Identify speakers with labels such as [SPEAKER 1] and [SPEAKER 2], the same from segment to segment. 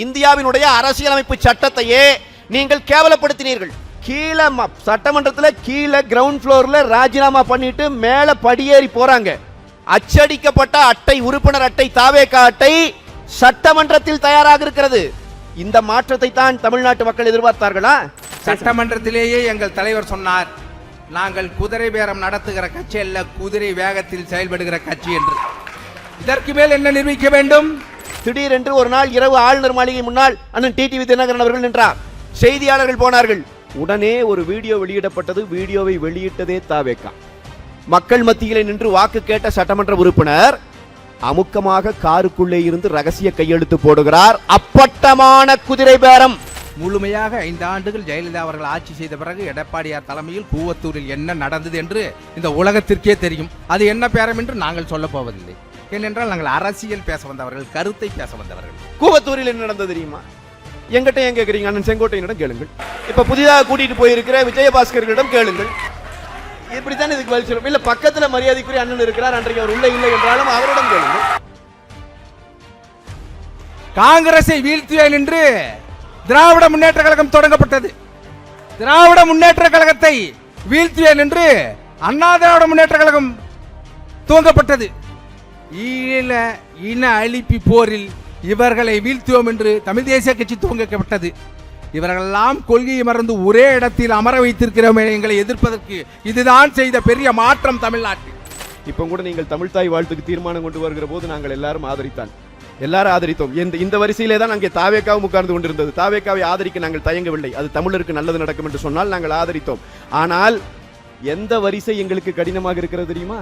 [SPEAKER 1] இந்தியாவினுடைய அரசியலமைப்பு சட்டத்தையே நீங்கள் கேவலப்படுத்தினீர்கள். கீழே சட்டமன்றத்தில் கீழே கிரவுண்ட் ஃப்ளோர்ல ராஜினாமா பண்ணிட்டு மேல படியேறி போறாங்க. அச்சடிக்கப்பட்ட அட்டை, உறுப்பினர் அட்டை, தாவேகா அட்டை சட்டமன்றத்தில் தயாராக இருக்கிறது. இந்த மாற்றத்தை தான் தமிழ்நாட்டு மக்கள் எதிர்பார்த்தார்களா?
[SPEAKER 2] சட்டமன்றத்திலேயே எங்கள் தலைவர் சொன்னார், நாங்கள் குதிரை பேரம் நடத்துகிற கட்சி அல்ல, குதிரை வேகத்தில் செயல்படுகிற கட்சி என்று. இதற்கு மேல் என்ன நிரூபிக்க வேண்டும்?
[SPEAKER 1] திடீரென்று ஒரு நாள் இரவு ஆளுநர் மாளிகை முன்னால் அண்ணன் டிடிவி தினகரன் அவர்கள் நின்றார். செய்தியாளர்கள் போனார்கள். உடனே ஒரு வீடியோ வெளியிடப்பட்டது. வீடியோவை வெளியிட்டதே தாவேகா. மக்கள் மத்தியிலே நின்று வாக்கு கேட்ட சட்டமன்ற உறுப்பினர் அமுக்கமாக காருக்குள்ளே இருந்து ரகசிய கையெழுத்து போடுகிறார். அப்பட்டமான குதிரை பேரம்.
[SPEAKER 2] முழுமையாக 5 ஆண்டுகள் ஜெயலலிதா அவர்கள் ஆட்சி செய்த பிறகு எடப்பாடியார் தலைமையில் கூவத்தூரில் என்ன நடந்தது என்று இந்த உலகத்திற்கே தெரியும். அது என்ன பேரம் என்று நாங்கள் சொல்ல போவதில்லை. ஏனென்றால் நாங்கள் அரசியல் பேச வந்தவர்கள், கருத்தை பேச வந்தவர்கள்.
[SPEAKER 1] கூவத்தூரில் என்ன நடந்தது தெரியுமா? எங்கிட்ட ஏன் கேட்குறீங்க? அண்ணன் செங்கோட்டையனிடம் கேளுங்கள். இப்ப புதிதாக கூட்டிட்டு போயிருக்கிற விஜயபாஸ்கர்களிடம் கேளுங்கள். இப்படித்தான் இதுக்கு பதில் சொல்லும். இல்ல பக்கத்துல மரியாதைக்குரிய அண்ணன் இருக்கிறார், அன்றைக்கு அவர் உள்ள இல்லை என்றாலும் அவரிடம் கேளுங்கள்.
[SPEAKER 2] காங்கிரஸை வீழ்த்துவேன் என்று திராவிட முன்னேற்ற கழகம் தொடங்கப்பட்டது. திராவிட முன்னேற்ற கழகத்தை வீழ்த்துவேன் என்று அண்ணா திராவிட முன்னேற்ற கழகம் துவங்கப்பட்டது. ஈழ இன அழிப்பு போரில் இவர்களை வீழ்த்துவோம் என்று தமிழ் தேசிய கட்சி துவங்கப்பட்டது. இவர்களெல்லாம் கொள்கையை மறந்து ஒரே இடத்தில் அமர வைத்திருக்கிறோம் எங்களை எதிர்ப்பதற்கு. இதுதான் செய்த பெரிய மாற்றம் தமிழ்நாட்டில்.
[SPEAKER 1] இப்ப கூட நீங்கள் தமிழ் தாய் வாழ்த்துக்கு தீர்மானம் கொண்டு வருகிற போது நாங்கள் எல்லாரும் ஆதரித்தோம். இந்த வரிசையிலே தான் அங்கே தாவேகாவும் உட்கார்ந்து கொண்டிருந்தது. தாவேகாவை ஆதரிக்க நாங்கள் தயங்கவில்லை. அது தமிழருக்கு நல்லது நடக்கும் என்று சொன்னால் நாங்கள் ஆதரித்தோம். ஆனால் எந்த வரிசை எங்களுக்கு கடினமாக இருக்கிறது தெரியுமா?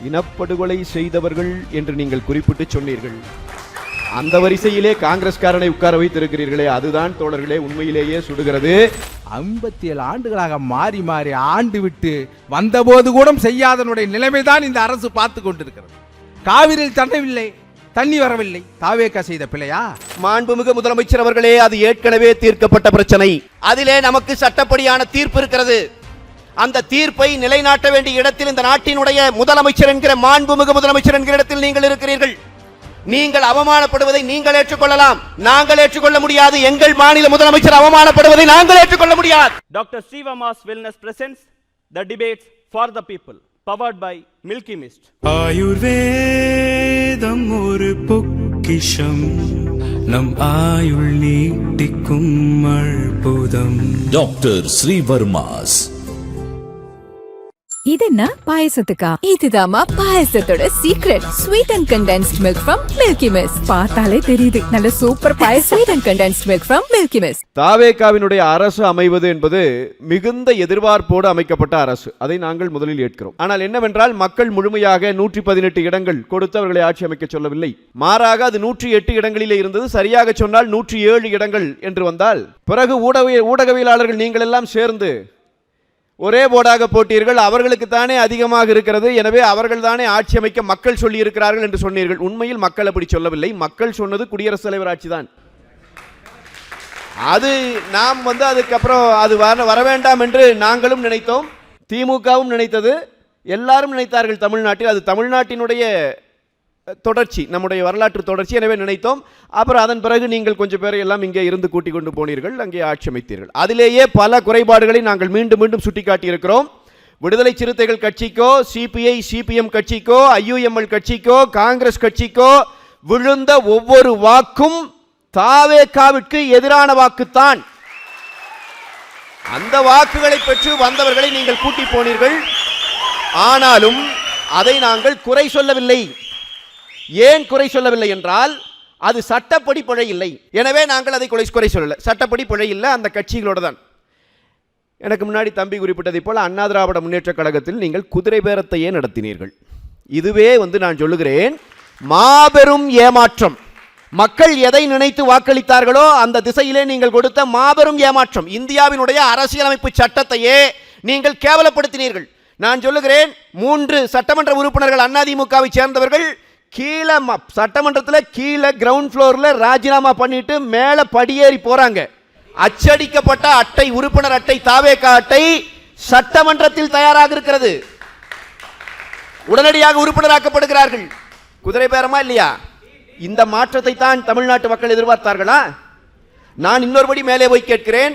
[SPEAKER 1] இனப்படுகொலை செய்தவர்கள் என்று நீங்கள் குறிப்பிட்டு சொன்னீர்கள். அந்த வரிசையிலே காங்கிரஸ்காரனை உட்கார வைத்திருக்கிறீர்களே, அதுதான் தோழர்களே உண்மையிலேயே சுடுகிறது.
[SPEAKER 2] 57 ஆண்டுகளாக மாறி மாறி ஆண்டு விட்டு வந்தபோது கூட செய்யாதனுடைய நிலைமைதான் இந்த அரசு பார்த்து கொண்டிருக்கிறது. காவிரியில் தண்ணி வரவில்லை. தாவேகா செய்த பிழையா?
[SPEAKER 1] மாண்புமிகு முதலமைச்சர் அவர்களே, அது ஏற்கனவே தீர்க்கப்பட்ட பிரச்சனை. அதிலே நமக்கு சட்டப்படியான தீர்ப்பு இருக்கிறது. அந்த தீர்ப்பை நிலைநாட்ட வேண்டிய இடத்தில் இந்த நாட்டினுடைய முதலமைச்சர் என்கிற மாண்புமிகு முதலமைச்சர் என்கிற இடத்தில் நீங்கள் இருக்கிறீர்கள். நீங்கள் அவமானப்படுவதை நீங்கள் ஏற்றுக்கொள்ளலாம், நாங்கள் ஏற்றுக்கொள்ள முடியாது. எங்கள் மாநில முதலமைச்சர் அவமானப்படுவதை நாங்கள் ஏற்றுக்கொள்ள முடியாது.
[SPEAKER 3] Doctor Srivarma's wellness presents the debates for the people, powered by milky mist.
[SPEAKER 4] ஆயுர்வேதம் ஒரு பொக்கிஷம், நம் ஆயுள் நீட்டிக்கும் அற்புதம்.
[SPEAKER 5] டாக்டர் ஸ்ரீவர்மாஸ்.
[SPEAKER 6] இது என்ன பாயசத்துக்கா? இதுதாமா பாயசத்தோட secret. Sweet and condensed milk from milky mist. பார்த்தாலே தெரியுது, நல்ல சூப்பர் பாயசம். Sweet and condensed milk from milky mist.
[SPEAKER 1] தாவேகாவினுடைய அரசு அமைவது என்பது மிகுந்த எதிர்பார்ப்போடு அமைக்கப்பட்ட அரசு. அதை நாங்கள் முதலில் ஏற்கிறோம். ஆனால் என்னவென்றால், மக்கள் முழுமையாக 118 இடங்கள் கொடுத்து அவர்களை ஆட்சி அமைக்க சொல்லவில்லை. மாறாக அது 108 இடங்களிலே இருந்தது. சரியாக சொன்னால் 107 இடங்கள் என்று வந்தால், பிறகு ஊடகவியலாளர்கள் நீங்கள் எல்லாம் சேர்ந்து ஒரே போர்டாக போட்டீர்கள். அவர்களுக்கு தானே அதிகமாக இருக்கிறது, எனவே அவர்கள் தானே ஆட்சி அமைக்க மக்கள் சொல்லி இருக்கிறார்கள் என்று சொன்னீர்கள். உண்மையில் மக்கள் அப்படி சொல்லவில்லை. மக்கள் சொன்னது குடியரசுத் தலைவர் ஆட்சி தான். அது நாம் அதுக்கப்புறம் அது வர வேண்டாம் என்று நாங்களும் நினைத்தோம், திமுகவும் நினைத்தது, எல்லாரும் நினைத்தார்கள் தமிழ்நாட்டில். அது தமிழ்நாட்டினுடைய தொடர்ச்சி, நம்முடைய வரலாற்று தொடர்ச்சி. எனவே நினைத்தோம். அப்புறம் அதன் பிறகு நீங்கள் கொஞ்சம் பேரை எல்லாம் இங்கே இருந்து கூட்டிக் கொண்டு போனீர்கள், அங்கே ஆட்சி அமைத்தீர்கள். அதிலேயே பல குறைபாடுகளை நாங்கள் மீண்டும் மீண்டும் சுட்டிக்காட்டி இருக்கிறோம். விடுதலை சிறுத்தைகள் கட்சிக்கோ, சிபிஐ சிபிஎம் கட்சிக்கோ, ஐயுஎம்எல் கட்சிக்கோ, காங்கிரஸ் கட்சிக்கோ விழுந்த ஒவ்வொரு வாக்கும் தாவேகாவிற்கு எதிரான வாக்குத்தான். அந்த வாக்குகளை பெற்று வந்தவர்களை நீங்கள் கூட்டி போனீர்கள். ஆனாலும் அதை நாங்கள் குறை சொல்லவில்லை. ஏன் குறை சொல்லவில்லை என்றால், அது சட்டப்படி பிழை இல்லை. எனவே நாங்கள் அதை குறை சொல்லல. சட்டப்படி பிழை இல்லை, அந்த கட்சிகளோட தான். எனக்கு முன்னாடி தம்பி குறிப்பிட்டதை போல அண்ணா திராவிட முன்னேற்ற கழகத்தில் நீங்கள் குதிரை பேரத்தையே நடத்தினீர்கள். இதுவே நான் சொல்லுகிறேன், மாபெரும் ஏமாற்றம். மக்கள் எதை நினைத்து வாக்களித்தார்களோ அந்த திசையிலே நீங்கள் கொடுத்த மாபெரும் ஏமாற்றம். இந்தியாவினுடைய அரசியலமைப்பு சட்டத்தையே நீங்கள் கேவலப்படுத்தினீர்கள். நான் சொல்லுகிறேன், 3 சட்டமன்ற உறுப்பினர்கள் அதிமுகவை சேர்ந்தவர்கள் கீழே சட்டமன்றத்தில் கீழே கிரவுண்ட் ஃப்ளோர்ல ராஜினாமா பண்ணிட்டு மேல படியேறி போறாங்க. அச்சடிக்கப்பட்ட அட்டை, உறுப்பினர் அட்டை, தாவேகா அட்டை சட்டமன்றத்தில் தயாராக இருக்கிறது. உடனடியாக உறுப்பினராக்கப்படுகிறார்கள். குதிரை பேரமா இல்லையா? இந்த மாற்றத்தை தான் தமிழ்நாட்டு மக்கள் எதிர்பார்த்தார்களா? நான் இன்னொருபடி மேலே போய் கேட்கிறேன்.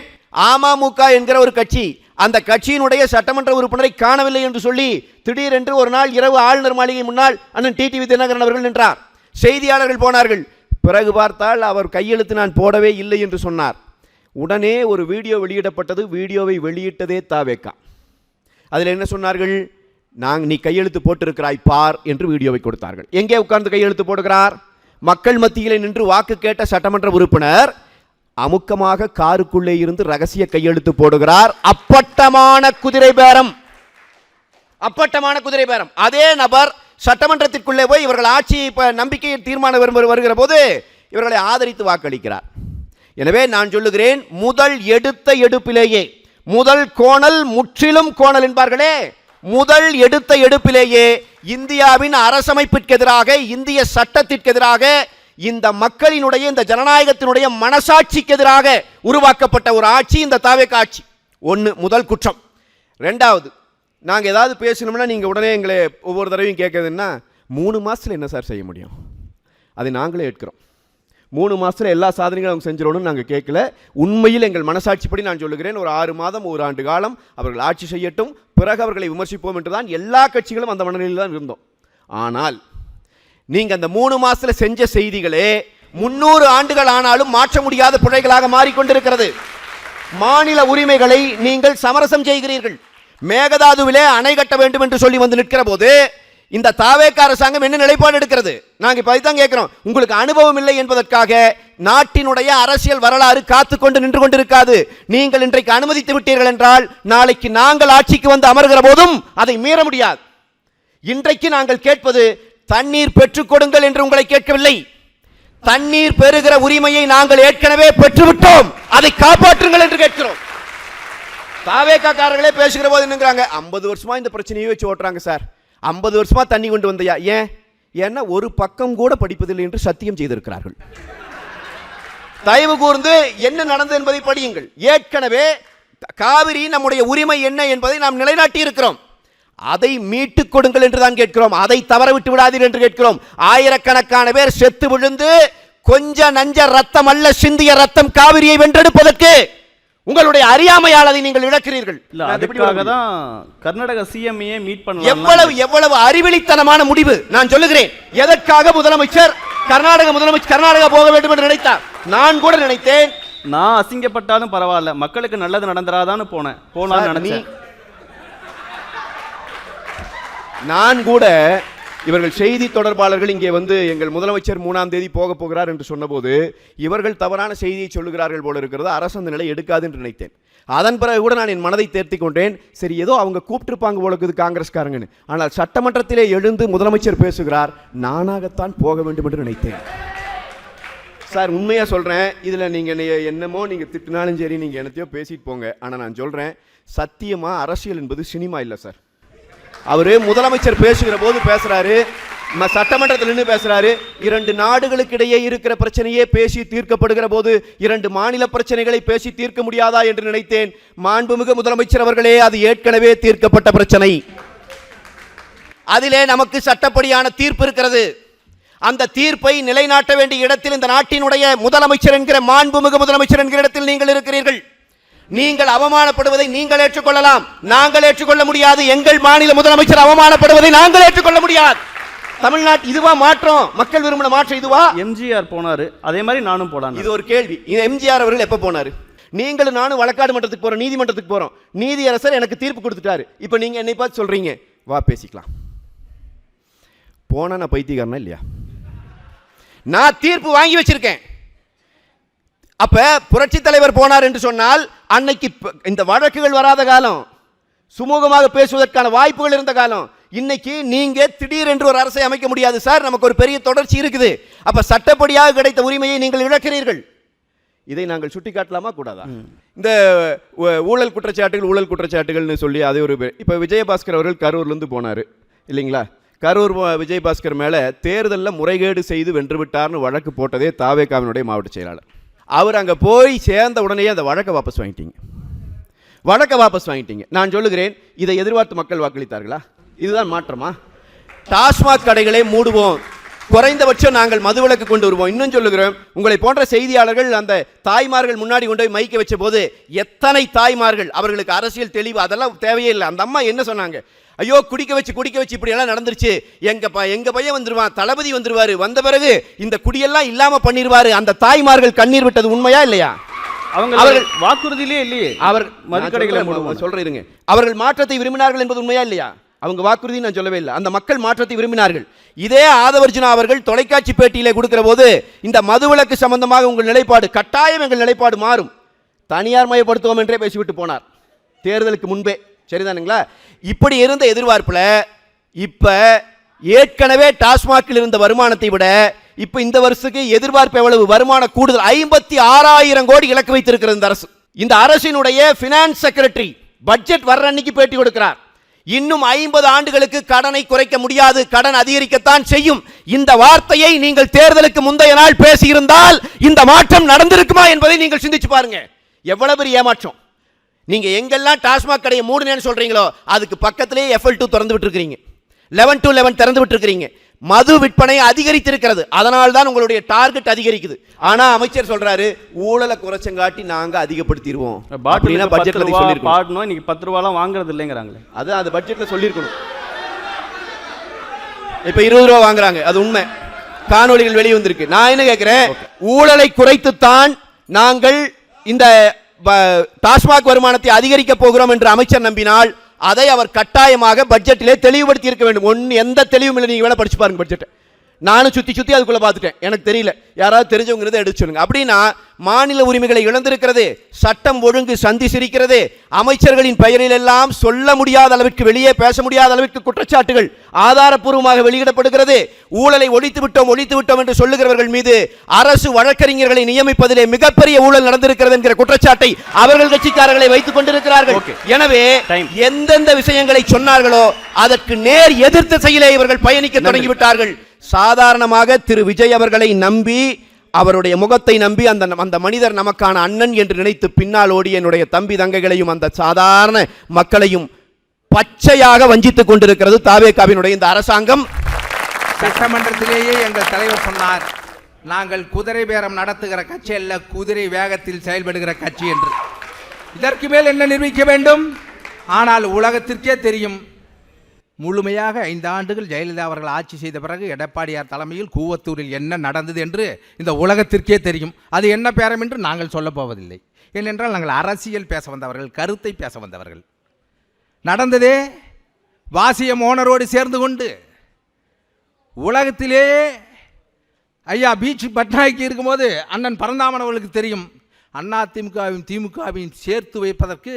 [SPEAKER 1] அமமுக என்கிற ஒரு கட்சி, அந்த கட்சியினுடைய சட்டமன்ற உறுப்பினரை காணவில்லை என்று சொல்லி திடீரென்று ஒரு நாள் இரவு ஆளுநர் மாளிகை முன்னால் அண்ணன் டிடிவி தினகரன் அவர்கள் நின்றார். செய்தியாளர்கள் போனார்கள். பிறகு பார்த்தால் அவர் கையெழுத்து நான் போடவே இல்லை என்று சொன்னார். உடனே ஒரு வீடியோ வெளியிடப்பட்டது. வீடியோவை வெளியிட்டதே தாவேகா. அதில் என்ன சொன்னார்கள்? நீ கையெழுத்து போட்டிருக்கிறாய் பார் என்று வீடியோவை கொடுத்தார்கள். எங்கே உட்கார்ந்து கையெழுத்து போடுகிறார்? மக்கள் மத்தியிலே நின்று வாக்கு கேட்ட சட்டமன்ற உறுப்பினர் அமுக்கமாக காருக்குள்ளே இருந்து ரகசிய கையெழுத்து போடுகிறார். அப்பட்டமான குதிரை பேரம், அப்பட்டமான குதிரை பேரம். அதே நபர் சட்டமன்றத்திற்குள்ளே போய் இவர்கள் ஆட்சி நம்பிக்கை தீர்மானம் வருகிற போது இவர்களை ஆதரித்து வாக்களிக்கிறார். எனவே நான் சொல்லுகிறேன், முதல் எடுத்த எடுப்பிலேயே, முதல் கோணல் முற்றிலும் கோணல் என்பார்களே, முதல் எடுத்த எடுப்பிலேயே இந்தியாவின் அரசமைப்பிற்கு எதிராக, இந்திய சட்டத்திற்கு எதிராக, இந்த மக்களினுடைய, இந்த ஜனநாயகத்தினுடைய மனசாட்சிக்கு எதிராக உருவாக்கப்பட்ட ஒரு ஆட்சி இந்த தாவேகா ஆட்சி. ஒன்று, முதல் குற்றம். ரெண்டாவது, நாங்கள் ஏதாவது பேசணும்னா நீங்கள் உடனே எங்களை ஒவ்வொரு தடவையும் கேட்குறதுன்னா 3 மாதத்தில் என்ன சார் செய்ய முடியும்? அதை நாங்களே ஏற்கிறோம். 3 மாதத்தில் எல்லா சாதனைகளும் அவங்க செஞ்சிடணும்னு நாங்கள் கேட்கல. உண்மையில் எங்கள் மனசாட்சிப்படி நான் சொல்லுகிறேன், ஒரு 6 மாதம் 1 ஆண்டு காலம் அவர்கள் ஆட்சி செய்யட்டும், பிறகு அவர்களை விமர்சிப்போம் என்று தான் எல்லா கட்சிகளும் அந்த மனநிலையில் தான் இருந்தோம். ஆனால் நீங்கள் அந்த 3 மாதத்தில் செஞ்ச செய்திகளே 300 ஆண்டுகள் ஆனாலும் மாற்ற முடியாத பிழைகளாக மாறிக்கொண்டிருக்கிறது. மாநில உரிமைகளை நீங்கள் சமரசம் செய்கிறீர்கள். மேகதாதுவிலே அணை கட்ட வேண்டும் என்று சொல்லி வந்து நிற்கிற போது இந்த தாவேகா அரசாங்கம் என்ன நிலைப்பாடு எடுக்கிறது? நாங்கள் இப்போ தான் கேட்கிறோம். உங்களுக்கு அனுபவம் இல்லை என்பதற்காக நாட்டினுடைய அரசியல் வரலாறு காத்துக்கொண்டு நின்று கொண்டிருக்காது. நீங்கள் இன்றைக்கு அனுமதித்து விட்டீர்கள் என்றால் நாளைக்கு நாங்கள் ஆட்சிக்கு வந்து அமர்கிற போதும் அதை மீற முடியாது. இன்றைக்கு நாங்கள் கேட்பது தண்ணீர் பெற்றுக் கொடுங்கள் என்று உங்களை கேட்கவில்லை. தண்ணீர் பெறுகிற உரிமையை நாங்கள் ஏற்கனவே பெற்றுவிட்டோம், அதை காப்பாற்றுங்கள் என்று கேட்கிறோம். தாவேகா காரர்களே பேசுகிற போது என்னங்கிறாங்க, 50 வருஷமா இந்த பிரச்சனையை வச்சு ஓட்டுறாங்க சார், 50 வருஷமா தண்ணி கொண்டு வந்தையா? ஏன்னா ஒரு பக்கம் கூட படிப்பதில்லை என்று சத்தியம் செய்திருக்கிறார்கள். தயவு கூர்ந்து என்ன நடந்தது என்பதை படியுங்கள். ஏற்கனவே காவிரி நம்முடைய உரிமை என்ன என்பதை நாம் நிலைநாட்டி இருக்கிறோம். அதை மீட்டுக் கொடுங்கள் என்று தான் கேட்கிறோம். அதை தவற விட்டு விடாதீர்கள் என்று கேட்கிறோம். ஆயிரக்கணக்கான பேர் செத்து விழுந்து கொஞ்ச நஞ்ச ரத்தம் அல்ல சிந்திய ரத்தம் காவிரியை வென்றெடுப்பதற்கு உங்களுடைய அறியாமையால் அதை நீங்கள் இழக்கிறீர்கள்.
[SPEAKER 3] அதுக்காக தான் கர்நாடக சிஎம்ஏ மீட் பண்ணலாம்.
[SPEAKER 1] எவ்வளவு அறிவிலித்தனமான முடிவு. நான் சொல்லுகிறேன், எதற்காக முதலமைச்சர் கர்நாடகா போக வேண்டும் என்று நினைத்தார்? நான் கூட நினைத்தேன்,
[SPEAKER 3] நான் அசிங்கப்பட்டாலும் பரவாயில்ல, மக்களுக்கு நல்லது நடந்துராதான்னு போனான்னு நினைச்சேன்.
[SPEAKER 1] நான் கூட இவர்கள் செய்தி தொடர்பாளர்கள் இங்கே வந்து எங்கள் முதலமைச்சர் 3ஆம் தேதி போக போகிறார் என்று சொன்னபோது இவர்கள் தவறான செய்தியை சொல்லுகிறார்கள் போல இருக்கிறது, அரசு அந்த நிலை எடுக்காது என்று நினைத்தேன். அதன் பிறகு கூட நான் என் மனதை தேர்த்தி கொண்டேன். சரி, ஏதோ அவங்க கூப்பிட்டுருப்பாங்க போல இருக்குது காங்கிரஸ்காரங்கன்னு. ஆனால் சட்டமன்றத்திலே எழுந்து முதலமைச்சர் பேசுகிறார், நானாகத்தான் போக வேண்டும் என்று நினைத்தேன். சார், உண்மையாக சொல்கிறேன், இதில் நீங்கள் என்னமோ நீங்கள் திட்டினாலும் சரி, நீங்கள் என்னத்தையோ பேசிட்டு போங்க. ஆனால் நான் சொல்கிறேன், சத்தியமாக அரசியல் என்பது சினிமா இல்லை சார். அவரு முதலமைச்சர் பேசுகிற போது பேசுறாரு, சட்டமன்றத்தில் நின்று பேசுறாரு, 2 நாடுகளுக்கு இடையே இருக்கிற பிரச்சனையே பேசி தீர்க்கப்படுகிற போது 2 மாநில பிரச்சனைகளை பேசி தீர்க்க முடியாதா என்று நினைத்தேன். மாண்புமிகு முதலமைச்சர் அவர்களே, அது ஏற்கனவே தீர்க்கப்பட்ட பிரச்சனை. அதிலே நமக்கு சட்டப்படியான தீர்ப்பு இருக்கிறது. அந்த தீர்ப்பை நிலைநாட்ட வேண்டிய இடத்தில் இந்த நாட்டினுடைய முதலமைச்சர் என்கிற மாண்புமிகு முதலமைச்சர் என்கிற இடத்தில் நீங்கள் இருக்கிறீர்கள். நீங்கள் அவமானப்படுவதை நீங்கள் ஏற்றுக்கொள்ளலாம், நாங்கள் ஏற்றுக்கொள்ள முடியாது. எங்கள் மாநில முதலமைச்சர் அவமானப்படுவதை நாங்கள் ஏற்றுக்கொள்ள முடியாது. தமிழ்நாட்டு இதுவா மாற்றம்? மக்கள் விரும்பின மாற்றம் இதுவா?
[SPEAKER 3] எம்ஜிஆர் போனாரு, அதே மாதிரி நானும் போடான்.
[SPEAKER 1] இது ஒரு கேள்வி. எம்ஜிஆர் அவர்கள் எப்ப போனாரு? நீங்களும் நானும் வழக்காடு மன்றத்துக்கு போறோம், நீதிமன்றத்துக்கு போறோம். நீதியரசர் எனக்கு தீர்ப்பு கொடுத்துட்டாரு. இப்ப நீங்க என்னை பார்த்து சொல்றீங்க, வா பேசிக்கலாம். போனா நான் பைத்தியக்காரனா இல்லையா? நான் தீர்ப்பு வாங்கி வச்சிருக்கேன். அப்ப புரட்சி தலைவர் போனார் என்று சொன்னால் அன்னைக்கு இந்த வழக்குகள் வராத காலம், சுமூகமாக பேசுவதற்கான வாய்ப்புகள் இருந்த காலம். இன்னைக்கு நீங்க திடீரென்று ஒரு அரசை அமைக்க முடியாது சார், நமக்கு ஒரு பெரிய தொடர்ச்சி இருக்குது. அப்ப சட்டப்படியாக கிடைத்த உரிமையை நீங்கள் இழக்கிறீர்கள். இதை நாங்கள் சுட்டிக்காட்டலாமா கூடாதா? இந்த ஊழல் குற்றச்சாட்டுகள்னு சொல்லி அதே ஒரு இப்ப விஜயபாஸ்கர் அவர்கள் கரூர்ல இருந்து போனாரு இல்லைங்களா? கரூர் விஜயபாஸ்கர் மேல தேர்தலில் முறைகேடு செய்து வென்று விட்டார்னு வழக்கு போட்டதே தாவேகாவினுடைய மாவட்ட செயலாளர். அவர் அங்கே போய் சேர்ந்த உடனே அந்த வழக்கை வாபஸ் வாங்கிட்டீங்க. நான் சொல்லுகிறேன், இதை எதிர்பார்த்து மக்கள் வாக்களித்தார்களா? இதுதான் மாற்றமா? டாஸ்மாக் கடைகளை மூடுவோம், குறைந்தபட்சம் நாங்கள் மதுவிலக்கு கொண்டு வருவோம். இன்னும் சொல்லுகிறோம், உங்களை போன்ற செய்தியாளர்கள் அந்த தாய்மார்கள் முன்னாடி கொண்டு போய் மைக்க வச்ச போது எத்தனை தாய்மார்கள் அவர்களுக்கு அரசியல் தெளிவு அதெல்லாம் தேவையே இல்லை. அந்த அம்மா என்ன சொன்னாங்க? ஐயோ குடிக்க வச்சு இப்படி எல்லாம் நடந்துருச்சு, எங்க பையன் வந்துருவான், தளபதி வந்துருவாரு, வந்த பிறகு இந்த குடியெல்லாம் இல்லாம பண்ணிடுவாரு. அந்த தாய்மார்கள் கண்ணீர் விட்டது உண்மையா இல்லையா?
[SPEAKER 3] அவர்கள் வாக்குறுதியிலே இல்லையே.
[SPEAKER 1] அவர்
[SPEAKER 3] மதுக்கடைகளை
[SPEAKER 1] சொல்றீங்க, அவர்கள் மாற்றத்தை விரும்பினார்கள் என்பது உண்மையா இல்லையா? அவங்க வாக்குறுதி நான் சொல்லவே இல்லை. அந்த மக்கள் மாற்றத்தை விரும்பினார்கள். இதே ஆதவர்ஜுனா அவர்கள் தொலைக்காட்சி பேட்டியிலே கொடுக்கிற போது இந்த மதுவிலக்கு சம்பந்தமாக உங்கள் நிலைப்பாடு கட்டாயம் எங்கள் நிலைப்பாடு மாறும், தனியார் மயப்படுத்துவோம் என்றே பேசிவிட்டு போனார் தேர்தலுக்கு முன்பே. சரிதானுங்களா? இப்படி இருந்த எதிர்பார்ப்புல இப்ப ஏற்கனவே டாஸ்மாகில் இருந்த வருமானத்தை விட இப்ப இந்த வருஷத்துக்கு எதிர்பார்ப்பு எவ்வளவு? வருமான கூடுதல் 56,000 கோடி இலக்கு வைத்திருக்கிறது இந்த அரசு. இந்த அரசினுடைய பினான்ஸ் செக்ரட்டரி பட்ஜெட் வர்ற அன்னைக்கு பேட்டி கொடுக்கிறார். இன்னும் 50 ஆண்டுகளுக்கு கடனை குறைக்க முடியாது, கடன் அதிகரிக்கத்தான் செய்யும். இந்த வார்த்தையை நீங்கள் தேர்தலுக்கு முந்தைய நாள் பேசியிருந்தால் இந்த மாற்றம் நடந்திருக்குமா என்பதை நீங்கள் சிந்திச்சு பாருங்க. எவ்வளவு பெரிய ஏமாற்றம்! நீங்க எங்கெல்லாம் டாஸ்மாக் கடையை மூடுனேன்னு சொல்றீங்களோ அதுக்கு பக்கத்திலேயே FL2 திறந்து விட்டுருக்கீங்க, 11 to 11 திறந்து விட்டுருக்கீங்க. மது விற்பனை அதிகரித்திருக்கிறது, அதனால தான் உங்களுடைய டார்கெட் அதிகரிக்குது. ஆனா அமைச்சர் சொல்றாரு ஊழலை குறைச்சங்காட்டி நாங்க அதிகப்படுத்திடுவோம். அப்படின்னா பட்ஜெட்ல சொல்லிருக்கோம்.
[SPEAKER 3] பாடணும், இன்னைக்கு 10 ரூபாலாம் வாங்குறது இல்லைங்கிறாங்களே.
[SPEAKER 1] அது அந்த பட்ஜெட்ல சொல்லிருக்கணும். இப்ப 20 ரூபா வாங்குறாங்க, அது உண்மை. காணொளிகள் வெளியே வந்திருக்கு. நான் என்ன கேட்கிறேன், ஊழலை குறைத்துத்தான் நாங்கள் இந்த டாஸ்மாக் வருமானத்தை அதிகரிக்க போகிறோம் என்று அமைச்சர் நம்பினால் அதை அவர் கட்டாயமாக பட்ஜெட்டிலே தெளிவுபடுத்தி இருக்க வேண்டும். எந்த தெளிவும் இல்லை. நீங்க வேணா படிச்சு பாருங்க பட்ஜெட். நானும் சுத்தி அதுக்குள்ள பார்த்துட்டேன், எனக்கு தெரியல. யாராவது தெரிஞ்சவங்க எடுத்து சொல்லுங்க. அப்படின்னா மாநில உரிமைகளை இழந்திருக்கிறது, சட்டம் ஒழுங்கு சந்தி சிரிக்கிறது, அமைச்சர்களின் பெயரில் எல்லாம் சொல்ல முடியாத அளவிற்கு, வெளியே பேச முடியாத அளவிற்கு குற்றச்சாட்டுகள் ஆதாரப்பூர்வமாக வெளியிடப்படுகிறது. ஊழலை ஒழித்து விட்டோம் என்று சொல்லுகிறவர்கள் மீது அரசு வழக்கறிஞர்களை நியமிப்பதிலே மிகப்பெரிய ஊழல் நடந்திருக்கிறது என்கிற குற்றச்சாட்டை அவர்கள் கட்சிக்காரர்களை வைத்துக் கொண்டிருக்கிறார்கள். எனவே எந்தெந்த விஷயங்களை சொன்னார்களோ அதற்கு நேர் எதிர்த்த செயலை இவர்கள் பயணிக்க தொடங்கிவிட்டார்கள். சாதாரணமாக திரு விஜய் அவர்களை நம்பி, அவருடைய முகத்தை நம்பி அந்த மனிதர் நமக்கான அண்ணன் என்று நினைத்து பின்னால் ஓடி என்னுடைய தம்பி தங்கைகளையும் அந்த சாதாரண மக்களையும் பச்சையாக வஞ்சித்துக் கொண்டிருக்கிறது தாவேகாவினுடைய இந்த அரசாங்கம்.
[SPEAKER 2] சட்டமன்றத்திலேயே எங்கள் தலைவர் சொன்னார், நாங்கள் குதிரை பேரம் நடத்துகிற கட்சி அல்ல, குதிரை வேகத்தில் செயல்படுகிற கட்சி என்று. இதற்கு மேல் என்ன நிரூபிக்க வேண்டும்? ஆனால் உலகத்திற்கே தெரியும், முழுமையாக 5 ஆண்டுகள் ஜெயலலிதா அவர்கள் ஆட்சி செய்த பிறகு எடப்பாடியார் தலைமையில் கூவத்தூரில் என்ன நடந்தது என்று இந்த உலகத்திற்கே தெரியும். அது என்ன பேரம் என்று நாங்கள் சொல்லப் போவதில்லை. ஏனென்றால் நாங்கள் அரசியல் பேச வந்தவர்கள், கருத்தை பேச வந்தவர்கள். நடந்ததே வாசியம் ஓனரோடு சேர்ந்து கொண்டு உலகத்திலே ஐயா பீச் பட்நாயக்கி இருக்கும்போது அண்ணன் பரந்தாமன் அவர்களுக்கு தெரியும், அதிமுகவையும் திமுகவையும் சேர்த்து வைப்பதற்கு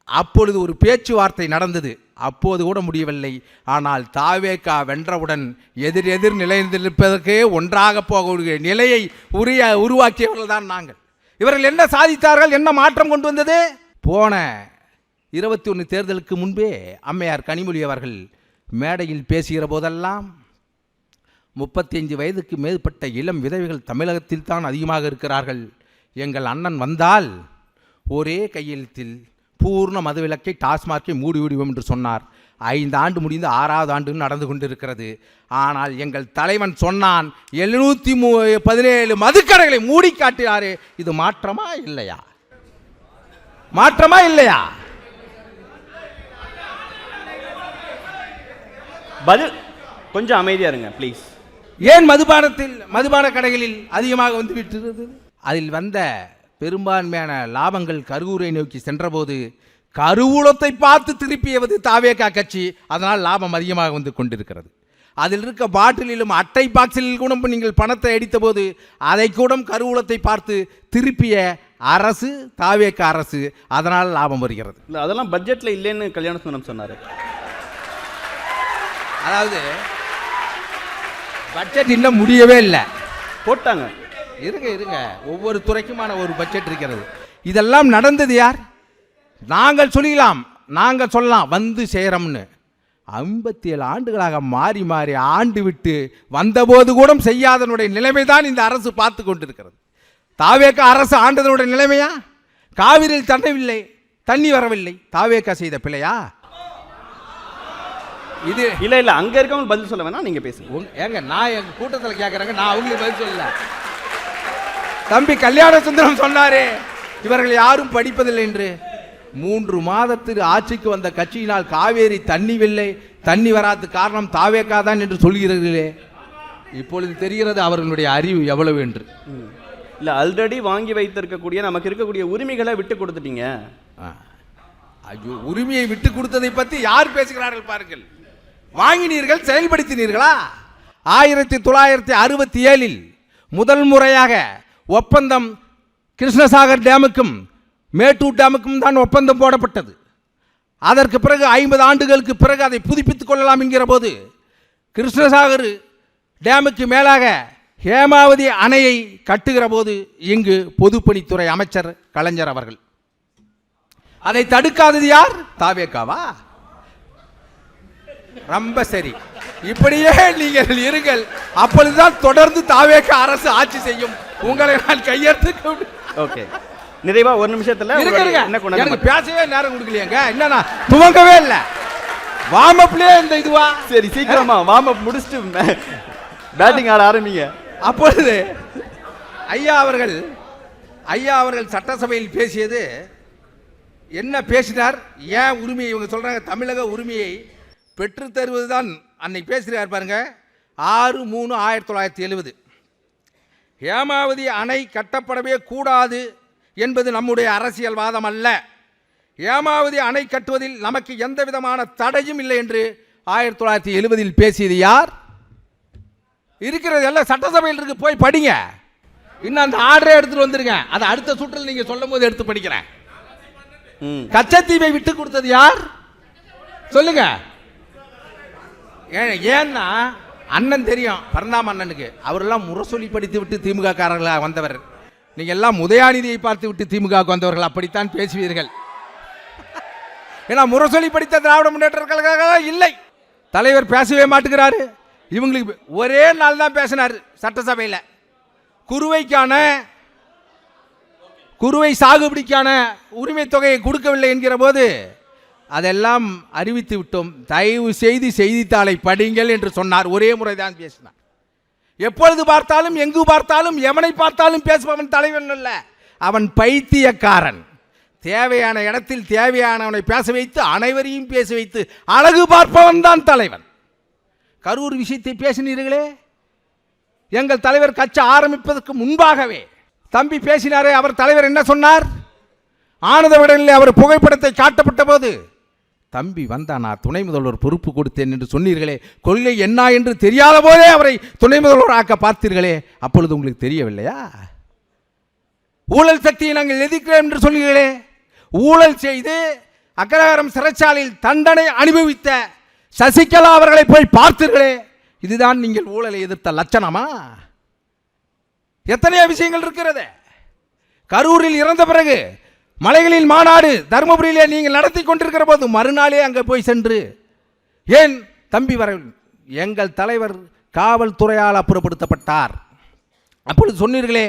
[SPEAKER 2] அப்பொழுது ஒரு பேச்சுவார்த்தை நடந்தது. அப்போது கூட முடியவில்லை. ஆனால் தாவேகா வென்றவுடன் எதிர் நிலைநிற்பதற்கே ஒன்றாக போகக்கூடிய நிலையை உருவாக்கியவர்கள் தான் நாங்கள். இவர்கள் என்ன சாதித்தார்கள்? என்ன மாற்றம் கொண்டு வந்தது? போன 21 தேர்தலுக்கு முன்பே அம்மையார் கனிமொழி அவர்கள் மேடையில் பேசுகிற போதெல்லாம் 35 வயதுக்கு மேற்பட்ட இளம் விதவைகள் தமிழகத்தில் தான் அதிகமாக இருக்கிறார்கள், எங்கள் அண்ணன் வந்தால் ஒரே கையெழுத்தில் பூர்ண மதுவிலக்கை டாஸ்மார்க்கை மூடிவிடுவோம் என்று சொன்னார். 5 ஆண்டு முடிந்து 6வது ஆண்டு நடந்து கொண்டிருக்கிறது. ஆனால் எங்கள் தலைவன் சொன்னான் 717 மதுக்கடைகளை மூடி காட்டினாரே. இது மாற்றமா இல்லையா? மாற்றமா இல்லையா?
[SPEAKER 3] பதில் கொஞ்சம் அமைதியா இருங்க ப்ளீஸ்.
[SPEAKER 2] ஏன் மதுபான கடைகளில் அதிகமாக வந்து விட்டது? அதில் வந்த பெரும்பான்மையான லாபங்கள் கருவூரை நோக்கி சென்றபோது கருவூலத்தை பார்த்து திருப்பியது தாவேகா கட்சி. அதனால் லாபம் அதிகமாக வந்து கொண்டிருக்கிறது. அதில் இருக்க பாட்டிலும் அட்டை பாக்ஸில் கூட நீங்கள் பணத்தை அடித்த போது அதை கூட கருவூலத்தை பார்த்து திருப்பிய அரசு தாவேகா அரசு. அதனால் லாபம் வருகிறது.
[SPEAKER 3] இல்லை, அதெல்லாம் பட்ஜெட்டில் இல்லைன்னு கல்யாண சுந்தரம் சொன்னார்.
[SPEAKER 2] அதாவது பட்ஜெட் இன்னும் முடியவே இல்லை,
[SPEAKER 3] போட்டாங்க.
[SPEAKER 2] இருங்க, ஒவ்வொரு துறைக்குமான ஒரு பட்ஜெட் இருக்கிறது. இதெல்லாம் நடந்தது யார்? நாங்கள் சொல்லலாம் வந்து சேரம்னு. 57 ஆண்டுகளாக மாறி ஆண்டு விட்டு வந்தபோது கூட செய்யாதனுடைய நிலைமைதான் இந்த அரசு பார்த்து கொண்டிருக்கிறது. தாவேகா அரசு ஆண்டதனுடைய நிலைமையா? காவிரியில் தண்ணி வரவில்லை, தாவேகா செய்த பிழையா? இது
[SPEAKER 3] இல்ல அங்க இருக்கவங்க பதில் சொல்ல வேணாம், நீங்க பேசுங்க.
[SPEAKER 2] ஏங்க நான் எங்க கூட்டத்தில் கேட்கறேங்க, நான் அவங்களுக்கு பதில் சொல்லல. தம்பி கல்யாண சுந்தரம் சொன்னாரே இவர்கள் யாரும் படிப்பதில்லை என்று. 3 மாதத்துக்கு ஆட்சிக்கு வந்த கட்சியினால் காவேரி தண்ணி வராது காரணம் தாவேக்கா தான் என்று சொல்கிறீர்களே. இப்பொழுது தெரிகிறது அவர்களுடைய அறிவு எவ்வளவு என்று.
[SPEAKER 3] இல்ல ஆல்ரெடி வாங்கி வைத்திருக்கக்கூடிய நமக்கு இருக்கக்கூடிய உரிமைகளை விட்டு கொடுத்துட்டீங்க.
[SPEAKER 2] ஐயோ, உரிமையை விட்டு கொடுத்ததை பற்றி யார் பேசுகிறார்கள் பாருங்கள். வாங்கினீர்கள், செயல்படுத்தினீர்களா? 1967 முதல் முறையாக ஒப்பந்தம் கிருஷ்ணசாகர் டேமுக்கும் மேட்டூர் டேமுக்கும் தான் ஒப்பந்தம் போடப்பட்டது. அதற்கு பிறகு 50 ஆண்டுகளுக்கு பிறகு அதை புதுப்பித்துக் கொள்ளலாம் என்கிற போது கிருஷ்ணசாகர் டேமுக்கு மேலாக ஹேமாவதி அணையை கட்டுகிற போது இங்கு பொதுப்பணித்துறை அமைச்சர் கலைஞர் அவர்கள். அதை தடுக்காதது யார்? தாவேக்காவா? ரொம்ப சரி, இப்படியே நீங்கள் இருங்கள், அப்பொழுதுதான் தொடர்ந்து தாவேக்கா அரசு ஆட்சி செய்யும். உங்களை நான் கையெழுத்து.
[SPEAKER 3] ஓகே, நிறைவா ஒரு நிமிஷத்துல
[SPEAKER 2] எனக்கு பேசவே நேரம் கொடுக்கலையேங்க. என்னன்னா துவங்கவே இல்லை, வார்ம் அப்லயே இந்த இதுவா?
[SPEAKER 3] சரி, சீக்கிரமா வார்ம் அப் முடிச்சிட்டு பேட்டிங் ஆட ஆரம்பிங்க.
[SPEAKER 2] அப்பொழுது ஐயா அவர்கள் சட்டசபையில் பேசியது என்ன பேசினார்? ஏன் உரிமையை இவங்க சொல்றாங்க, தமிழக உரிமையை பெற்று தருவதுதான் அன்னைக்கு பேசுகிறார் பாருங்க. 6/3/1970 ஹேமாவதி அணை கட்டப்படவே கூடாது என்பது நம்முடைய அரசியல் வாதம் அல்ல. ஹேமாவதி அணை கட்டுவதில் நமக்கு எந்த விதமான தடையும் இல்லை என்று 1970 பேசியது யார்? இருக்கிறது எல்லாம் சட்டசபையில் இருக்கு, போய் படிங்க. இன்னும் அந்த ஆர்டரே எடுத்துட்டு வந்துருங்க, அதை அடுத்த சுற்றில் நீங்க சொல்லும் போது எடுத்து படிக்கிறேன். கச்சத்தீவை விட்டு கொடுத்தது யார் சொல்லுங்க? ஏன்னா அண்ணன் தெரியும், பரந்தாம அண்ணனுக்கு, அவரெல்லாம் முரசொலி படித்து விட்டு திமுக காரர்களாக வந்தவர். நீங்க எல்லாம் உதயாநிதியை பார்த்து விட்டு திமுக வந்தவர்கள், அப்படித்தான் பேசுவீர்கள். ஏன்னா முரசொலி படித்த திராவிட முன்னேற்ற கழகம் இல்லை. தலைவர் பேசவே மாட்டுகிறாரு. இவங்களுக்கு ஒரே நாள் தான் பேசினார் சட்டசபையில். குறுவை சாகுபடிக்கான உரிமை தொகையை கொடுக்கவில்லை என்கிற போது அதெல்லாம் அறிவித்து விட்டோம், தயவு செய்து செய்தித்தாளை படிங்கள் என்று சொன்னார். ஒரே முறை தான் பேசினார். எப்பொழுது பார்த்தாலும் எங்கு பார்த்தாலும் எவனை பார்த்தாலும் பேசுபவன் தலைவன் அல்ல, அவன் பைத்தியக்காரன். தேவையான இடத்தில் தேவையானவனை பேச வைத்து அனைவரையும் பேச வைத்து அழகு பார்ப்பவன் தான் தலைவன். கரூர் விஷயத்தை பேசினீர்களே, எங்கள் தலைவர் கட்சி ஆரம்பிப்பதற்கு முன்பாகவே தம்பி பேசினாரே, அவர் தலைவர் என்ன சொன்னார்? ஆனந்த விடலில் அவர் புகைப்படத்தை காட்டப்பட்ட போது, தம்பி வந்தா நான் துணை முதல்வர் பொறுப்பு கொடுத்தேன் என்று சொன்னீர்களே, கொள்கை என்ன என்று தெரியாத போதே அவரை துணை முதல்வர் ஆக்க பார்த்தீர்களே, அப்பொழுது உங்களுக்கு தெரியவில்லையா? ஊழல் சக்தியை நாங்கள் எதிர்க்கிறோம் என்று சொன்னீர்களே, ஊழல் செய்து அக்ரஹாரம் சிறைச்சாலையில் தண்டனை அனுபவித்த சசிகலா அவர்களை போய் பார்த்தீர்களே, இதுதான் நீங்கள் ஊழலை எதிர்த்த லட்சணமா? எத்தனையோ விஷயங்கள் இருக்கிறது. கரூரில் இறந்த பிறகு மலைகளில் மாநாடு தருமபுரியிலே நீங்கள் நடத்தி கொண்டிருக்கிற போது மறுநாளே அங்கே போய் சென்று, ஏன் தம்பி வர, எங்கள் தலைவர் காவல்துறையால் அப்புறப்படுத்தப்பட்டார், அப்பொழுது சொன்னீர்களே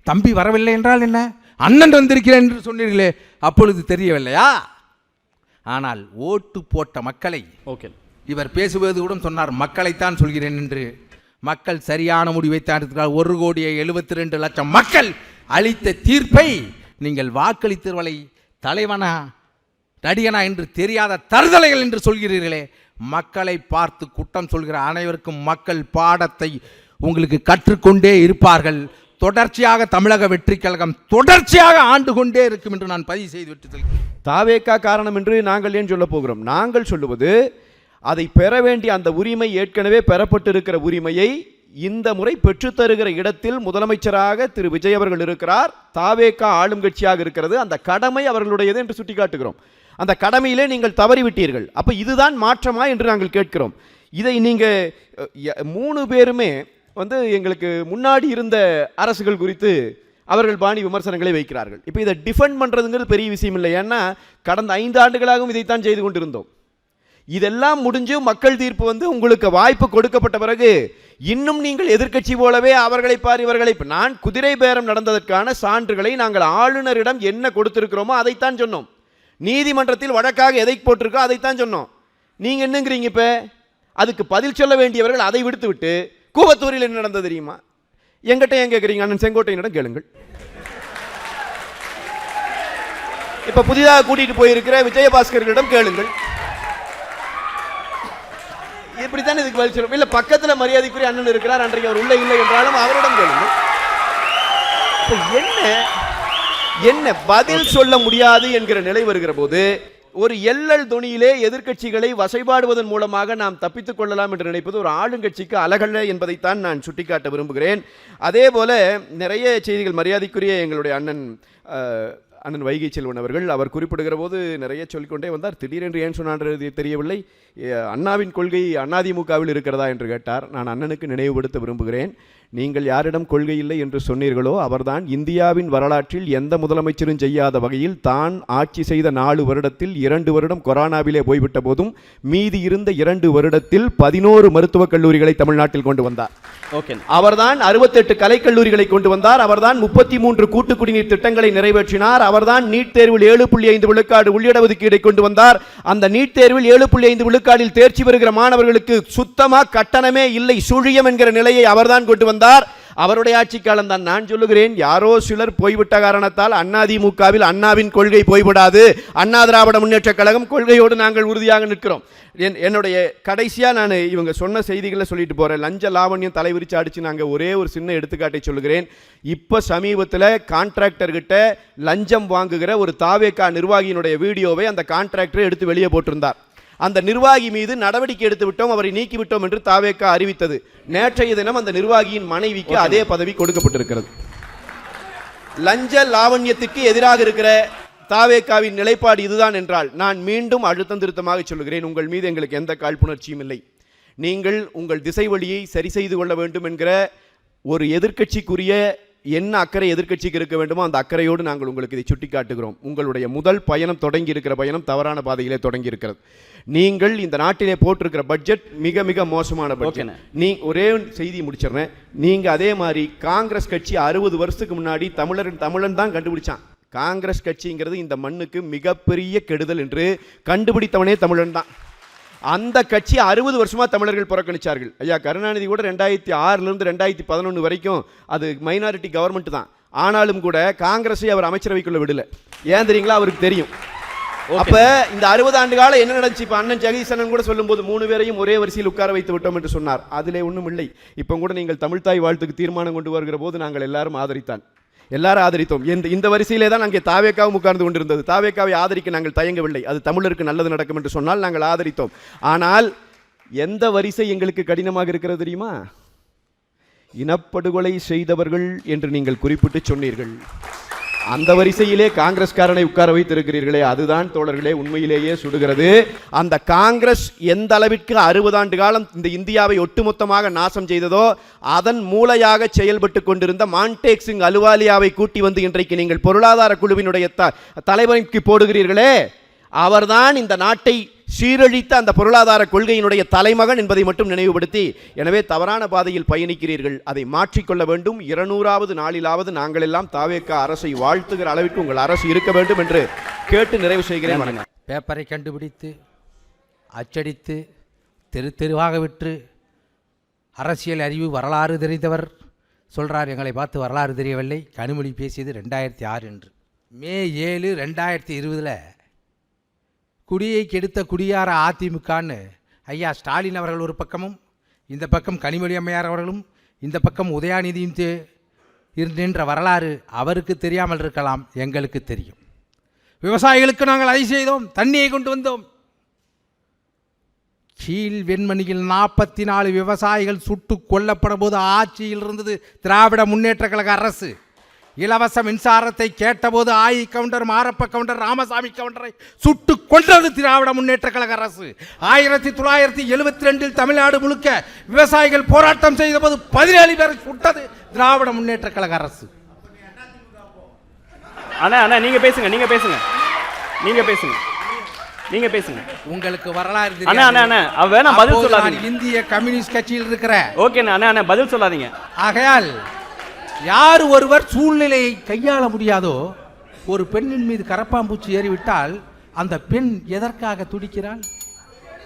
[SPEAKER 2] தம்பி வரவில்லை என்றால் என்ன, அண்ணன் வந்திருக்கிறேன் என்று சொன்னீர்களே, அப்பொழுது தெரியவில்லையா? ஆனால் ஓட்டு போட்ட மக்களை, ஓகே, இவர் பேசுவது கூட சொன்னார் மக்களைத்தான் சொல்கிறேன் என்று. மக்கள் சரியான முடிவை தான் எடுத்தார். 1,72,00,000 மக்கள் அளித்த தீர்ப்பை நீங்கள் வாக்களித்தவர்களை தலைவனா நடிகனா என்று தெரியாத தருதலைகள் என்று சொல்கிறீர்களே. மக்களை பார்த்து குற்றம் சொல்கிற அனைவருக்கும் மக்கள் பாடத்தை உங்களுக்கு கற்றுக்கொண்டே இருப்பார்கள். தொடர்ச்சியாக தமிழக வெற்றி கழகம் தொடர்ச்சியாக ஆண்டு கொண்டே இருக்கும் என்று நான் பதிவு செய்து விட்டு,
[SPEAKER 1] தாவேக்கா காரணம் என்று நாங்கள் ஏன் சொல்ல போகிறோம்? நாங்கள் சொல்லுவது, அதை பெற வேண்டிய அந்த உரிமை, ஏற்கனவே பெறப்பட்டிருக்கிற உரிமையை இந்த முறை பெற்றுத்தருகிற இடத்தில் முதலமைச்சராக திரு விஜய் அவர்கள் இருக்கிறார், தாவேக்கா ஆளும் கட்சியாக இருக்கிறது, அந்த கடமை அவர்களுடையது என்று சுட்டிக்காட்டுகிறோம். அந்த கடமையிலே நீங்கள் தவறிவிட்டீர்கள். அப்போ இதுதான் மாற்றமா என்று நாங்கள் கேட்கிறோம். இதை நீங்கள் 3 பேருமே எங்களுக்கு முன்னாடி இருந்த அரசுகள் குறித்து அவர்கள் பாணி விமர்சனங்களை வைக்கிறார்கள். இப்போ இதை டிஃபெண்ட் பண்ணுறதுங்கிறது பெரிய விஷயம் இல்லை. ஏன்னா கடந்த 5 ஆண்டுகளாகவும் இதைத்தான் செய்து கொண்டிருந்தோம். இதெல்லாம் முடிஞ்சு மக்கள் தீர்ப்பு உங்களுக்கு வாய்ப்பு கொடுக்கப்பட்ட பிறகு இன்னும் நீங்கள் எதிர்க்கட்சி போலவே அவர்களை பார் இவர்களை, நான் குதிரை பேரம் நடந்ததற்கான சான்றுகளை நாங்கள் ஆளுநரிடம் என்ன கொடுத்திருக்கிறோமோ அதைத்தான் சொன்னோம். நீதிமன்றத்தில் வழக்காக எதை போட்டிருக்கோ அதைத்தான் சொன்னோம். நீங்கள் என்னங்கிறீங்க? இப்போ அதுக்கு பதில் சொல்ல வேண்டியவர்கள் அதை விடுத்துவிட்டு கூவத்தூரில் என்ன நடந்தது தெரியுமா? எங்கிட்ட ஏன் கேட்குறீங்க? அண்ணன் செங்கோட்டையனிடம் கேளுங்கள். இப்ப புதிதாக கூட்டிட்டு போயிருக்கிற விஜயபாஸ்கர்களிடம் கேளுங்கள். இப்படித்தான் இதுக்கு பதில் சொல்லும். இல்ல பக்கத்துல மரியாதைக்குரிய அண்ணன் இருக்கிறார், அன்றைக்கு அவர் உள்ள இல்லை என்றாலும் அவரிடம் கேளுங்கள். என்ன பதில் சொல்ல முடியாது என்கிற நிலை வருகிற போது ஒரு எல்லல் தொனியிலே எதிர்க்கட்சிகளை வசைபாடுவதன் மூலமாக நாம் தப்பித்துக் கொள்ளலாம் என்று நினைப்பது ஒரு ஆளுங்கட்சிக்கு அழகல்ல என்பதைத்தான் நான் சுட்டிக்காட்ட விரும்புகிறேன். அதே போல நிறைய செய்திகள் மரியாதைக்குரிய எங்களுடைய அண்ணன் வைகை செல்வன் அவர்கள் அவர் குறிப்பிடுகிற போது நிறைய சொல்லிக்கொண்டே வந்தார். திடீரென்று ஏன் சொன்னான்றது தெரியவில்லை. அண்ணாவின் கொள்கை அதிமுகவில் இருக்கிறதா என்று கேட்டார். நான் அண்ணனுக்கு நினைவுபடுத்த விரும்புகிறேன், நீங்கள் யாரிடம் கொள்கை இல்லை என்று சொன்னீர்களோ அவர்தான் இந்தியாவின் வரலாற்றில் எந்த முதலமைச்சரும் செய்யாத வகையில் தான் ஆட்சி செய்த 4 வருடத்தில் 2 வருடம் கொரோனாவிலே போய்விட்ட போதும் மீதி இருந்த 2 வருடத்தில் 11 மருத்துவக் கல்லூரிகளை தமிழ்நாட்டில் கொண்டு வந்தார். அவர்தான் 68 கலைக்கல்லூரிகளை கொண்டு வந்தார். அவர்தான் 33 கூட்டு குடிநீர் திட்டங்களை நிறைவேற்றினார். அவர்தான் நீட் தேர்வில் 7.5 விழுக்காடு உள்ளிடஒதுக்கீடை கொண்டு வந்தார். அந்த நீட் தேர்வில் 7.5 விழுக்காடில் தேர்ச்சி பெறுகிற மாணவர்களுக்கு சுத்தமாக கட்டணமே இல்லை, சுழியம் என்கிற நிலையை அவர்தான் கொண்டு வந்தார். அவருடைய ஆட்சி காலம் தான். நான் சொல்லுகிறேன், யாரோ சிலர் போய்விட்ட காரணத்தால் அதிமுகவில் அண்ணாவின் கொள்கை போய்விடாது. அண்ணா திராவிட முன்னேற்ற கழகம் கொள்கையோடு நாங்கள் உறுதியாக நிற்கிறோம். என்னுடைய கடைசியா நான் இவங்க சொன்ன செய்திகளை சொல்லிட்டு போறேன். லஞ்ச லாவண்யம் தலைவிரிச்சு அடிச்சு நாங்கள் ஒரே ஒரு சின்ன எடுத்துக்காட்டை சொல்லுகிறேன். இப்ப சமீபத்தில் கான்ட்ராக்டர் கிட்ட லஞ்சம் வாங்குகிற ஒரு தாவேகா நிர்வாகியினுடைய வீடியோவை அந்த கான்ட்ராக்டர் எடுத்து வெளியே போட்டிருந்தார். அந்த நிர்வாகி மீது நடவடிக்கை எடுத்து விட்டோம், அவரை நீக்கிவிட்டோம் என்று தாவேகா அறிவித்தது. நேற்றைய தினம் அந்த நிர்வாகியின் மனைவிக்கு அதே பதவி கொடுக்கப்பட்டிருக்கிறது. லஞ்ச லாவண்யத்துக்கு எதிராக இருக்கிற தாவேகாவின் நிலைப்பாடு இதுதான் என்றால் நான் மீண்டும் அழுத்தம் திருத்தமாக சொல்லுகிறேன், உங்கள் மீது எங்களுக்கு எந்த காழ்ப்புணர்ச்சியும் இல்லை. நீங்கள் உங்கள் திசை வழியை சரி செய்து கொள்ள வேண்டும் என்கிற ஒரு எதிர்க்கட்சிக்குரிய என்ன அக்கறை எதிர்க்கட்சிக்கு இருக்க வேண்டுமோ அந்த அக்கறையோடு நாங்கள் உங்களுக்கு இதை சுட்டி காட்டுகிறோம். உங்களுடைய முதல் பயணம் தொடங்கி இருக்கிற பயணம் தவறான பாதையிலே தொடங்கி இருக்கிறது. நீங்கள் இந்த நாட்டிலே போட்டிருக்கிற பட்ஜெட் மிக மிக மோசமான பட்ஜெட். நீ ஒரே செய்தி முடிச்சிடறேன். நீங்க அதே மாதிரி காங்கிரஸ் கட்சி 60 வருஷத்துக்கு முன்னாடி தமிழன் தான் கண்டுபிடிச்சான். காங்கிரஸ் கட்சிங்கிறது இந்த மண்ணுக்கு மிகப்பெரிய கெடுதல் என்று கண்டுபிடித்தவனே தமிழன் தான். அந்த கட்சி 60 வருஷமா தமிழர்கள் புறக்கணிச்சார்கள். ஐயா கருணாநிதி கூட 2006 2011 வரைக்கும் அது மைனாரிட்டி கவர்மெண்ட் தான். ஆனாலும் கூட காங்கிரஸை அவர் அமைச்சரவைக்குள்ள விடல. ஏன் தெரியுங்களா? அவருக்கு தெரியும். அப்ப இந்த 60 ஆண்டு காலம் என்ன நடந்துச்சு? இப்ப அண்ணன் ஜெகதீசன் கூட சொல்லும்போது 3 பேரையும் ஒரே வரிசையில் உட்கார வைத்து விட்டோம் என்று சொன்னார். அதிலே ஒன்றும் இல்லை. இப்ப கூட நீங்கள் தமிழ்தாய் வாழ்த்துக்கு தீர்மானம் கொண்டு வருகிற போது நாங்கள் எல்லாரும் ஆதரித்தோம். இந்த வரிசையிலே தான் அங்கே தாவேகாவும் உட்கார்ந்து கொண்டிருந்தது. தாவேகாவை ஆதரிக்க நாங்கள் தயங்கவில்லை. அது தமிழருக்கு நல்லது நடக்கும் என்று சொன்னால் நாங்கள் ஆதரித்தோம். ஆனால் எந்த வரிசை எங்களுக்கு கடினமாக இருக்கிறது தெரியுமா? இனப்படுகொலை செய்தவர்கள் என்று நீங்கள் குறிப்பிட்டு சொன்னீர்கள். அந்த வரிசையிலே காங்கிரஸ்காரனை உட்கார வைத்திருக்கிறீர்களே, அதுதான் தோழர்களே உண்மையிலேயே சுடுகிறது. அந்த காங்கிரஸ் எந்த அளவிற்கு 60 ஆண்டு காலம் இந்த இந்தியாவை ஒட்டுமொத்தமாக நாசம் செய்ததோ அதன் மூளையாக செயல்பட்டு கொண்டிருந்த மான்டேக் சிங் அலுவாலியாவை கூட்டி வந்து இன்றைக்கு நீங்கள் பொருளாதார குழுவினுடைய தலைவருக்கு போடுகிறீர்களே, அவர்தான் இந்த நாட்டை சீரழித்த அந்த பொருளாதார கொள்கையினுடைய தலைமகன் என்பதை மட்டும் நினைவுபடுத்தி, எனவே தவறான பாதையில் பயணிக்கிறீர்கள், அதை மாற்றிக்கொள்ள வேண்டும். 200வது நாளிலாவது நாங்கள் எல்லாம் தாவேகா அரசை வாழ்த்துகிற அளவிற்கு உங்கள் அரசு இருக்க வேண்டும் என்று கேட்டு நிறைவு செய்கிறேன்.
[SPEAKER 2] பேப்பரை கண்டுபிடித்து அச்சடித்து தெருவாக விற்று அரசியல் அறிவு வரலாறு தெரிந்தவர் சொல்றார், எங்களை பார்த்து வரலாறு தெரியவில்லை. கனிமொழி பேசியது 2006 என்று. மே 7 2020 குடியை கெடுத்த குடியார அதிமுகன்னு ஐயா ஸ்டாலின் அவர்கள் ஒரு பக்கமும், இந்த பக்கம் கனிமொழி அம்மையார் அவர்களும், இந்த பக்கம் உதயாநிதியும் நின்ற வரலாறு அவருக்கு தெரியாமல் இருக்கலாம், எங்களுக்கு தெரியும். விவசாயிகளுக்கு நாங்கள் அதை செய்தோம், தண்ணியை கொண்டு வந்தோம். கீழ் வெண்மணியில் 44 விவசாயிகள் சுட்டு கொல்லப்படும் போது ஆட்சியில் இருந்தது திராவிட முன்னேற்ற கழக அரசு. இலவச மின்சாரத்தை கேட்டபோது ஆயி கவுண்டர், மாரப்ப கவுண்டர், ராமசாமி கவுண்டரை சுட்டு கொன்றது திராவிட முன்னேற்ற கழக அரசு. 1972 தமிழ்நாடு முழுக்க விவசாயிகள் போராட்டம் செய்த போது 17 பேரை சுட்டது திராவிட முன்னேற்ற கழக அரசு.
[SPEAKER 3] நீங்க பேசுங்க.
[SPEAKER 2] உங்களுக்கு வரலாறு
[SPEAKER 3] பதில் சொல்லாதீங்க.
[SPEAKER 2] இந்திய கம்யூனிஸ்ட் கட்சியில் இருக்கிற
[SPEAKER 3] பதில் சொல்லாதீங்க.
[SPEAKER 2] ஆகையால் யார் ஒருவர் சூழ்நிலையை கையாள முடியாதோ, ஒரு பெண்ணின் மீது கரப்பாம்பூச்சி ஏறிவிட்டால் அந்த பெண் எதற்காக துடிக்கிறாள்?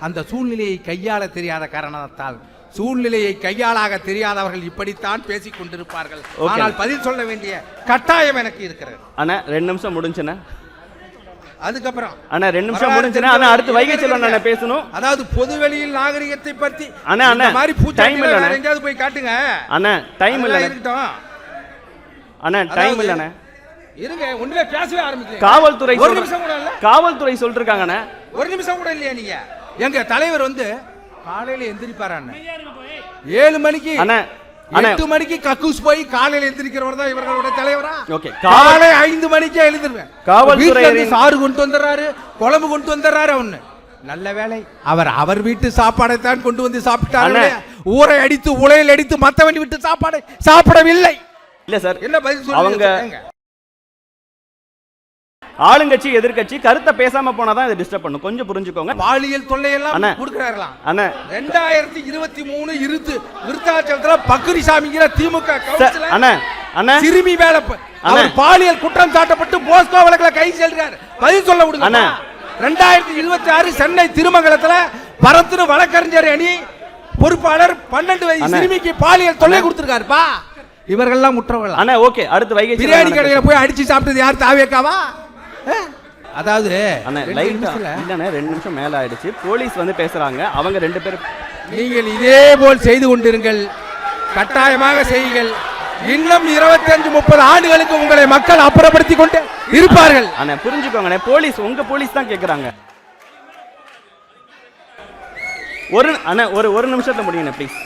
[SPEAKER 2] அந்த சூழ்நிலையை கையாள தெரியாத காரணத்தால் சூழ்நிலையை கையாளாக தெரியாதவர்கள் இப்படித்தான் பேசிக் கொண்டிருப்பார்கள். ஆனால் பதில் சொல்ல வேண்டிய கட்டாயம் எனக்கு இருக்கிறது.
[SPEAKER 3] அண்ணா 2 நிமிஷம் முடிஞ்சுண்ணே.
[SPEAKER 2] அதுக்கப்புறம்
[SPEAKER 3] அண்ணா 2 நிமிஷம் முடிஞ்சுண்ணே. அண்ணா அடுத்து வைகை செல்வன் அண்ணா பேசணும்.
[SPEAKER 2] அதாவது பொதுவெளியில் நாகரிகத்தை பற்றி
[SPEAKER 3] அண்ணா
[SPEAKER 2] இந்த மாதிரி
[SPEAKER 3] டைம் இல்ல
[SPEAKER 2] வேற எங்கயாவது போய் காட்டுங்க.
[SPEAKER 3] அண்ணா டைம் இல்ல
[SPEAKER 2] இருக்கட்டும்.
[SPEAKER 3] அண்ணா டைம் இல்லண்ணே.
[SPEAKER 2] இருங்க ஒண்ணுமே பேசவே ஆரம்பிக்கல.
[SPEAKER 3] காவல்துறை
[SPEAKER 2] ஒரு நிமிஷம் கூட இல்ல.
[SPEAKER 3] காவல்துறை சொல்லிருக்காங்க அண்ணா.
[SPEAKER 2] ஒரு நிமிஷம் கூட இல்லையா நீங்க? எங்க தலைவர் வந்து காலையில எந்திரிப்பாரு அண்ணா 7 மணிக்கு
[SPEAKER 3] அண்ணா
[SPEAKER 2] 8 மணிக்கு கக்கூஸ் போய் காலையில எந்திரிக்கிறவர் தான் இவர்களோட தலைவரா?
[SPEAKER 3] ஓகே.
[SPEAKER 2] காலை 5 மணிக்கே எழுந்திருவேன்.
[SPEAKER 3] காவல்துறை
[SPEAKER 2] சாறு கொண்டு வந்துறாரு, குழம்பு கொண்டு வந்துறாரு. அவனு நல்ல வேலை அவர் வீட்டு சாப்பாடை தான் கொண்டு வந்து சாப்பிட்டாரு. ஊரை அடித்து உலையில் அடித்து மத்தவன் விட்டு சாப்பாடை சாப்பிடவில்லை.
[SPEAKER 3] இல்ல சார்,
[SPEAKER 2] என்ன பதில் சொல்லுங்க?
[SPEAKER 3] அவங்க ஆளுங்கட்சி எதிர்க்கட்சி கருத்தை பேசாம போனாதான் இதை டிஸ்டர்ப் பண்ணும். கொஞ்சம் புரிஞ்சுக்கோங்க.
[SPEAKER 2] பாலியல் தொல்லையெல்லாம் கொடுக்கறாங்களாம்.
[SPEAKER 3] அண்ணா
[SPEAKER 2] 2023 விருத்தாச்சலத்துல பக்ரிசாமிங்கிற திமுக கவுன்சிலர்
[SPEAKER 3] அண்ணா அண்ணா
[SPEAKER 2] சிறுமி மேல அவர் பாலியல் குற்றம் சாட்டப்பட்டு போஸ்கோ வழக்குல கைது செய்யறாரு. பதில் சொல்ல விடுங்க அண்ணா. 2026 சென்னை திருமங்கலத்துல பரத்துன வழக்கறிஞர் அணி பொறுப்பாளர் 12 வயது சிறுமிக்கு பாலியல் தொல்லை கொடுத்திருக்காருப்பா. இவர்கள்லாம் முற்றவர்கள்.
[SPEAKER 3] அண்ணா ஓகே. அடுத்து வைகை
[SPEAKER 2] பிரியாணி கடையில போய் அடிச்சு சாப்பிட்டது யார்? தாவேக்காவா? அதாவது
[SPEAKER 3] அண்ணா லைட்டா இல்லண்ணே 2 நிமிஷம் மேல ஆயிடுச்சு. போலீஸ் வந்து பேசுறாங்க. அவங்க 2 பேர்.
[SPEAKER 2] நீங்கள் இதே போல் செய்து கொண்டிருங்கள், கட்டாயமாக செய்யுங்கள். இன்னும் 25-30 ஆண்டுகளுக்கு உங்களை மக்கள் அப்புறப்படுத்திக் கொண்டு இருப்பார்கள்.
[SPEAKER 3] அண்ணா புரிஞ்சுக்கோங்க. போலீஸ் உங்க போலீஸ் தான் கேக்குறாங்க. ஒரு நிமிஷத்துல முடியுங்க ப்ளீஸ்.